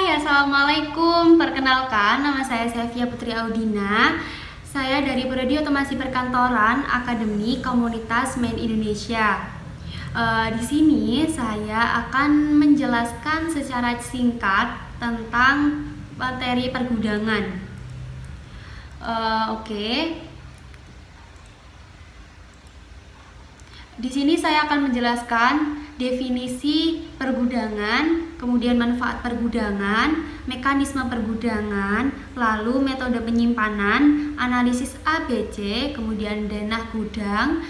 Assalamualaikum. Perkenalkan, nama saya Sevia Putri Audina. Saya dari Prodi Otomasi Perkantoran Akademi Komunitas Main Indonesia. Di sini saya akan menjelaskan secara singkat tentang materi pergudangan. Di sini saya akan menjelaskan definisi pergudangan, kemudian manfaat pergudangan, mekanisme pergudangan, lalu metode penyimpanan, analisis ABC, kemudian denah gudang,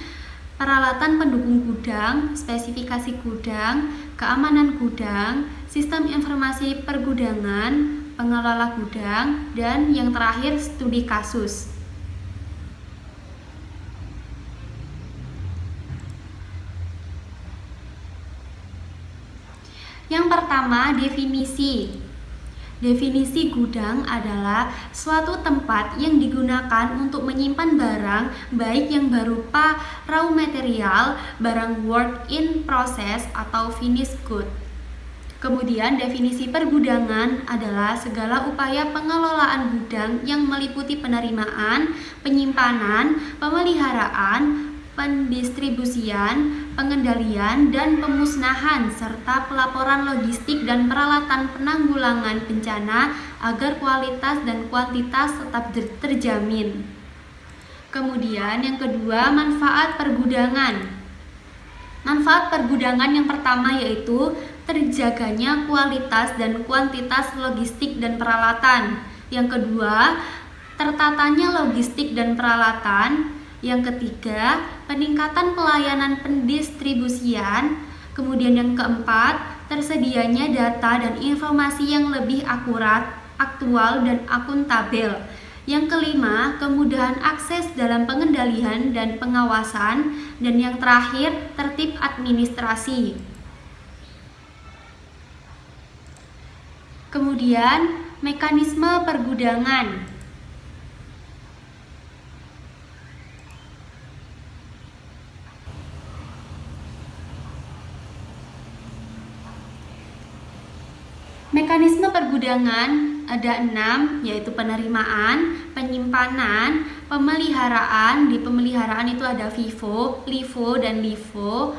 peralatan pendukung gudang, spesifikasi gudang, keamanan gudang, sistem informasi pergudangan, pengelola gudang, dan yang terakhir studi kasus. Yang pertama, definisi. Definisi gudang adalah suatu tempat yang digunakan untuk menyimpan barang, baik yang berupa raw material, barang work in process, atau finished good. Kemudian, definisi pergudangan adalah segala upaya pengelolaan gudang yang meliputi penerimaan, penyimpanan, pemeliharaan, pendistribusian, pengendalian, dan pemusnahan, serta pelaporan logistik dan peralatan penanggulangan bencana agar kualitas dan kuantitas tetap terjamin. Kemudian yang kedua, manfaat pergudangan. Manfaat pergudangan yang pertama yaitu terjaganya kualitas dan kuantitas logistik dan peralatan. Yang kedua, tertatanya logistik dan peralatan. Yang ketiga, peningkatan pelayanan pendistribusian. Kemudian yang keempat, tersedianya data dan informasi yang lebih akurat, aktual, dan akuntabel. Yang kelima, kemudahan akses dalam pengendalian dan pengawasan. Dan yang terakhir, tertib administrasi. Kemudian, mekanisme pergudangan. Mekanisme pergudangan ada 6, yaitu penerimaan, penyimpanan, pemeliharaan. Di pemeliharaan itu ada FIFO, LIFO, dan LIFO.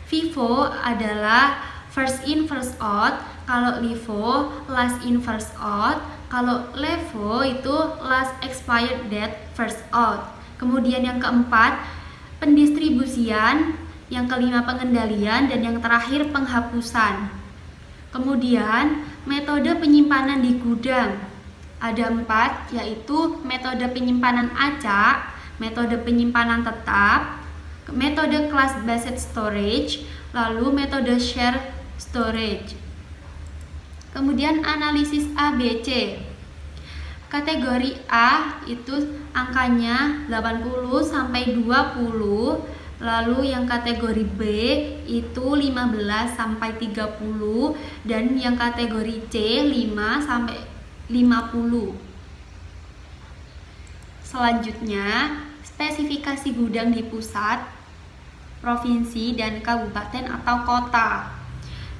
FIFO adalah first in first out, kalau LIFO last in first out, kalau LEFO itu last expired date first out. Kemudian yang keempat, pendistribusian, yang kelima pengendalian, dan yang terakhir penghapusan. Kemudian metode penyimpanan di gudang ada 4, yaitu metode penyimpanan acak, metode penyimpanan tetap, metode class based storage, lalu metode share storage. Kemudian analisis ABC. Kategori A itu angkanya 80 sampai 20. Lalu yang kategori B itu 15 sampai 30 dan yang kategori C 5 sampai 50. Selanjutnya, spesifikasi gudang di pusat, provinsi, dan kabupaten atau kota.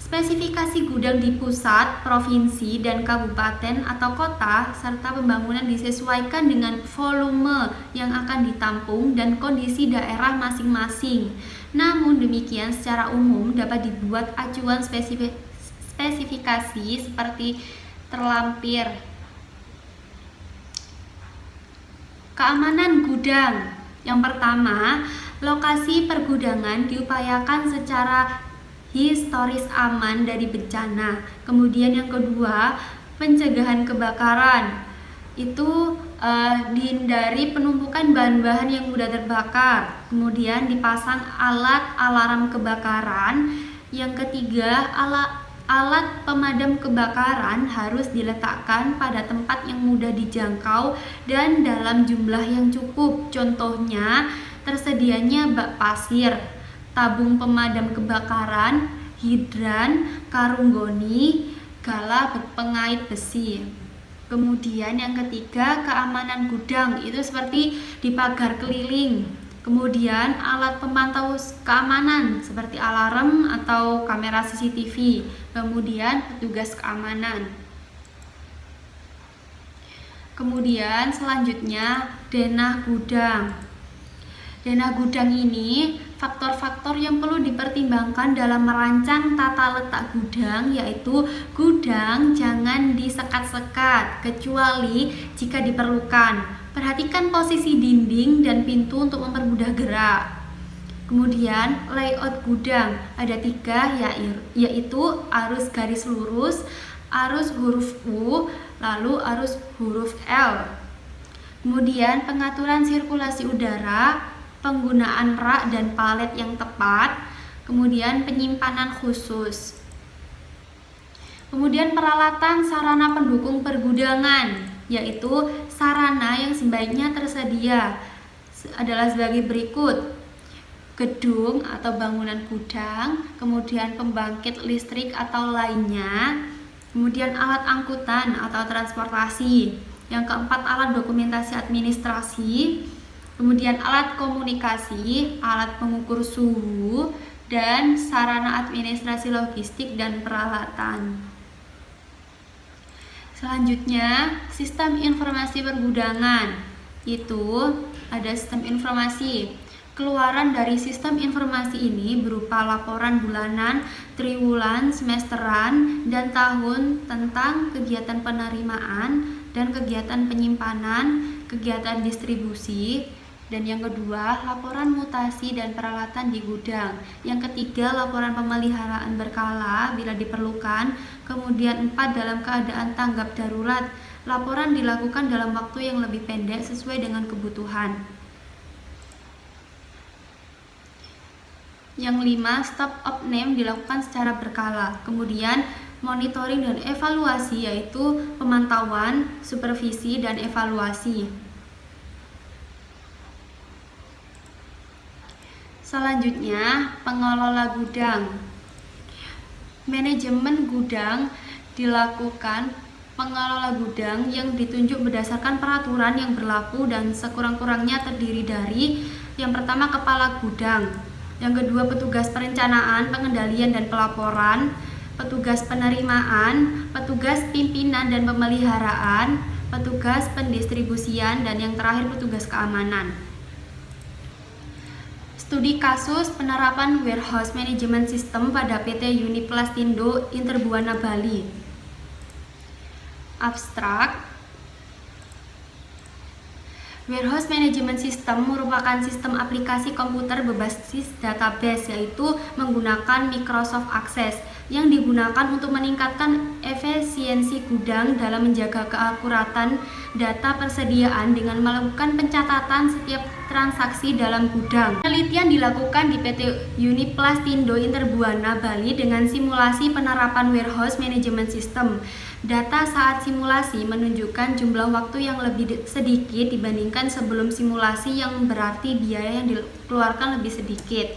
Spesifikasi gudang di pusat, provinsi, dan kabupaten atau kota serta pembangunan disesuaikan dengan volume yang akan ditampung dan kondisi daerah masing-masing. Namun demikian, secara umum dapat dibuat acuan spesifikasi seperti terlampir. Keamanan gudang. Yang pertama, lokasi pergudangan diupayakan secara historis aman dari bencana. Kemudian yang kedua, pencegahan kebakaran. Itu dihindari penumpukan bahan-bahan yang mudah terbakar. Kemudian dipasang alat alarm kebakaran. Yang ketiga, alat pemadam kebakaran harus diletakkan pada tempat yang mudah dijangkau dan dalam jumlah yang cukup. Contohnya, tersedianya bak pasir, tabung pemadam kebakaran, hidran, karung goni, gala pengait besi. Kemudian yang ketiga, keamanan gudang, itu seperti di pagar keliling. Kemudian alat pemantau keamanan seperti alarm atau kamera CCTV. Kemudian petugas keamanan. Kemudian selanjutnya denah gudang. Denah gudang ini faktor-faktor yang perlu dipertimbangkan dalam merancang tata letak gudang, yaitu gudang jangan disekat-sekat kecuali jika diperlukan. Perhatikan posisi dinding dan pintu untuk mempermudah gerak. Kemudian layout gudang ada 3, yaitu arus garis lurus, arus huruf U, lalu arus huruf L. Kemudian pengaturan sirkulasi udara, penggunaan rak dan palet yang tepat, kemudian penyimpanan khusus. Kemudian peralatan sarana pendukung pergudangan, yaitu sarana yang sebaiknya tersedia adalah sebagai berikut: gedung atau bangunan gudang, kemudian pembangkit listrik atau lainnya, kemudian alat angkutan atau transportasi, yang keempat alat dokumentasi administrasi, kemudian alat komunikasi, alat pengukur suhu, dan sarana administrasi logistik dan peralatan. Selanjutnya, sistem informasi pergudangan. Itu ada sistem informasi. Keluaran dari sistem informasi ini berupa laporan bulanan, triwulan, semesteran, dan tahun tentang kegiatan penerimaan dan kegiatan penyimpanan, kegiatan distribusi. Dan yang kedua, laporan mutasi dan peralatan di gudang. Yang ketiga, laporan pemeliharaan berkala bila diperlukan. Kemudian 4, dalam keadaan tanggap darurat. Laporan dilakukan dalam waktu yang lebih pendek sesuai dengan kebutuhan. Yang 5, stop of name dilakukan secara berkala. Kemudian monitoring dan evaluasi, yaitu pemantauan, supervisi, dan evaluasi. Selanjutnya, pengelola gudang. Manajemen gudang dilakukan pengelola gudang yang ditunjuk berdasarkan peraturan yang berlaku dan sekurang-kurangnya terdiri dari: yang pertama, kepala gudang, yang kedua, petugas perencanaan, pengendalian dan pelaporan, petugas penerimaan, petugas pimpinan dan pemeliharaan, petugas pendistribusian, dan yang terakhir, petugas keamanan. Studi kasus penerapan Warehouse Management System pada PT Uniplastindo Interbuana Bali. Abstrak. Warehouse Management System merupakan sistem aplikasi komputer berbasis database, yaitu menggunakan Microsoft Access, yang digunakan untuk meningkatkan efisiensi gudang dalam menjaga keakuratan data persediaan dengan melakukan pencatatan setiap transaksi dalam gudang. Penelitian dilakukan di PT Uniplastindo Interbuana Bali dengan simulasi penerapan Warehouse Management System. Data saat simulasi menunjukkan jumlah waktu yang lebih sedikit dibandingkan sebelum simulasi, yang berarti biaya yang dikeluarkan lebih sedikit.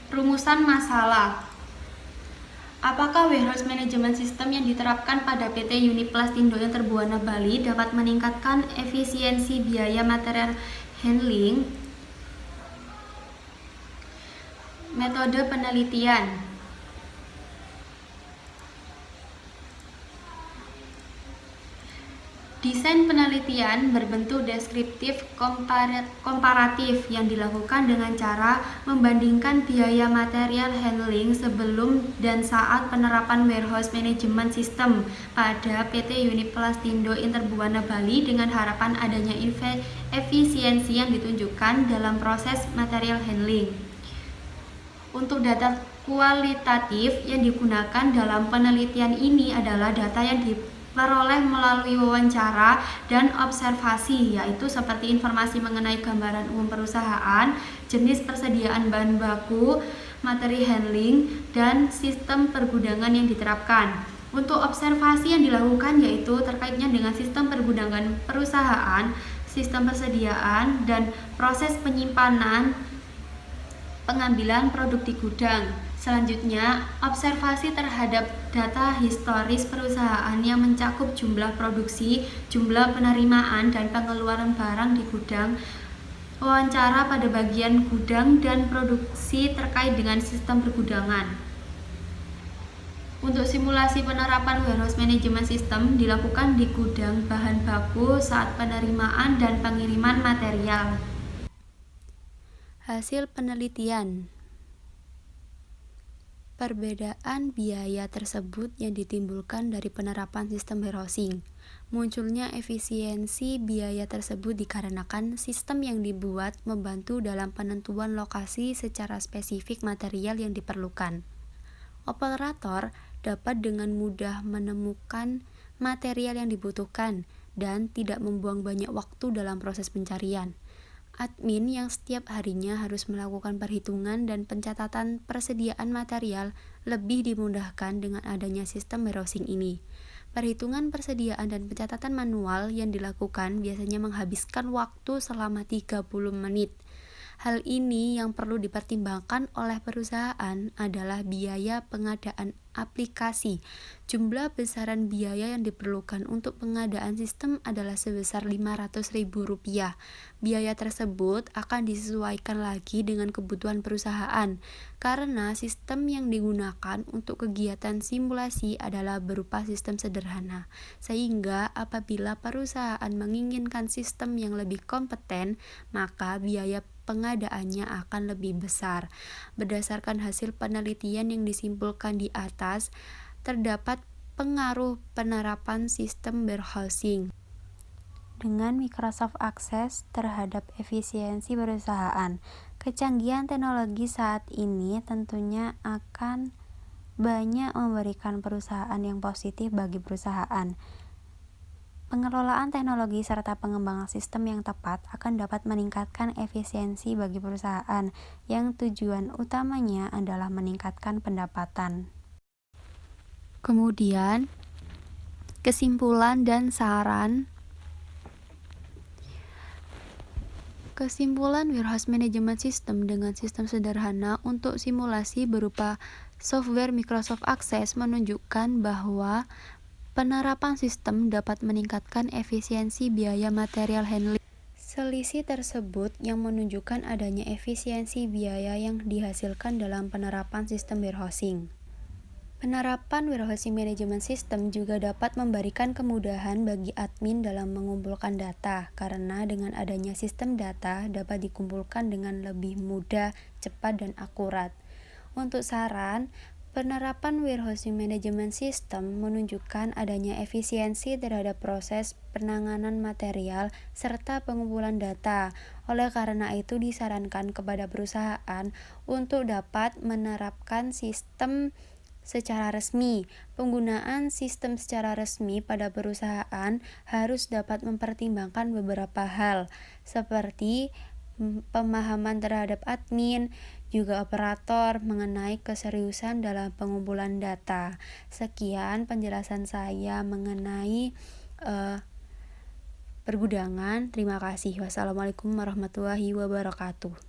Rumusan masalah. Apakah Warehouse Management System yang diterapkan pada PT Uniplastindo Interbuana Bali dapat meningkatkan efisiensi biaya material handling? Metode penelitian. Desain penelitian berbentuk deskriptif komparatif yang dilakukan dengan cara membandingkan biaya material handling sebelum dan saat penerapan Warehouse Management System pada PT Uniplastindo Interbuana Bali dengan harapan adanya efisiensi yang ditunjukkan dalam proses material handling. Untuk data kualitatif yang digunakan dalam penelitian ini adalah data yang diperoleh melalui wawancara dan observasi, yaitu seperti informasi mengenai gambaran umum perusahaan, jenis persediaan bahan baku, materi handling, dan sistem pergudangan yang diterapkan. Untuk observasi yang dilakukan yaitu terkaitnya dengan sistem pergudangan perusahaan, sistem persediaan, dan proses penyimpanan pengambilan produk di gudang. Selanjutnya, observasi terhadap data historis perusahaan yang mencakup jumlah produksi, jumlah penerimaan, dan pengeluaran barang di gudang. wawancara pada bagian gudang dan produksi terkait dengan sistem pergudangan. Untuk simulasi penerapan warehouse management system dilakukan di gudang bahan baku saat penerimaan dan pengiriman material. Hasil penelitian. Perbedaan biaya tersebut yang ditimbulkan dari penerapan sistem warehousing. Munculnya efisiensi biaya tersebut dikarenakan sistem yang dibuat membantu dalam penentuan lokasi secara spesifik material yang diperlukan. Operator dapat dengan mudah menemukan material yang dibutuhkan dan tidak membuang banyak waktu dalam proses pencarian. Admin yang setiap harinya harus melakukan perhitungan dan pencatatan persediaan material lebih dimudahkan dengan adanya sistem warehousing ini. Perhitungan persediaan dan pencatatan manual yang dilakukan biasanya menghabiskan waktu selama 30 menit. Hal ini yang perlu dipertimbangkan oleh perusahaan adalah biaya pengadaan aplikasi. Jumlah besaran biaya yang diperlukan untuk pengadaan sistem adalah sebesar Rp500.000. Biaya tersebut akan disesuaikan lagi dengan kebutuhan perusahaan, karena sistem yang digunakan untuk kegiatan simulasi adalah berupa sistem sederhana. Sehingga apabila perusahaan menginginkan sistem yang lebih kompeten, maka biaya pengadaannya akan lebih besar. Berdasarkan hasil penelitian yang disimpulkan di atas, terdapat pengaruh penerapan sistem warehousing dengan Microsoft Access terhadap efisiensi perusahaan. Kecanggihan teknologi saat ini tentunya akan banyak memberikan perusahaan yang positif bagi perusahaan. Pengelolaan teknologi serta pengembangan sistem yang tepat akan dapat meningkatkan efisiensi bagi perusahaan yang tujuan utamanya adalah meningkatkan pendapatan. Kemudian, kesimpulan dan saran. Kesimpulan warehouse management system dengan sistem sederhana untuk simulasi berupa software Microsoft Access menunjukkan bahwa penerapan sistem dapat meningkatkan efisiensi biaya material handling. Selisih tersebut yang menunjukkan adanya efisiensi biaya yang dihasilkan dalam penerapan sistem warehousing. Penerapan warehousing management system juga dapat memberikan kemudahan bagi admin dalam mengumpulkan data, karena dengan adanya sistem data dapat dikumpulkan dengan lebih mudah, cepat, dan akurat. Untuk saran, penerapan warehousing management system menunjukkan adanya efisiensi terhadap proses penanganan material serta pengumpulan data. Oleh karena itu disarankan kepada perusahaan untuk dapat menerapkan sistem secara resmi. Penggunaan sistem secara resmi pada perusahaan harus dapat mempertimbangkan beberapa hal, seperti pemahaman terhadap admin, juga operator mengenai keseriusan dalam pengumpulan data. Sekian penjelasan saya mengenai pergudangan. Terima kasih. Wassalamualaikum warahmatullahi wabarakatuh.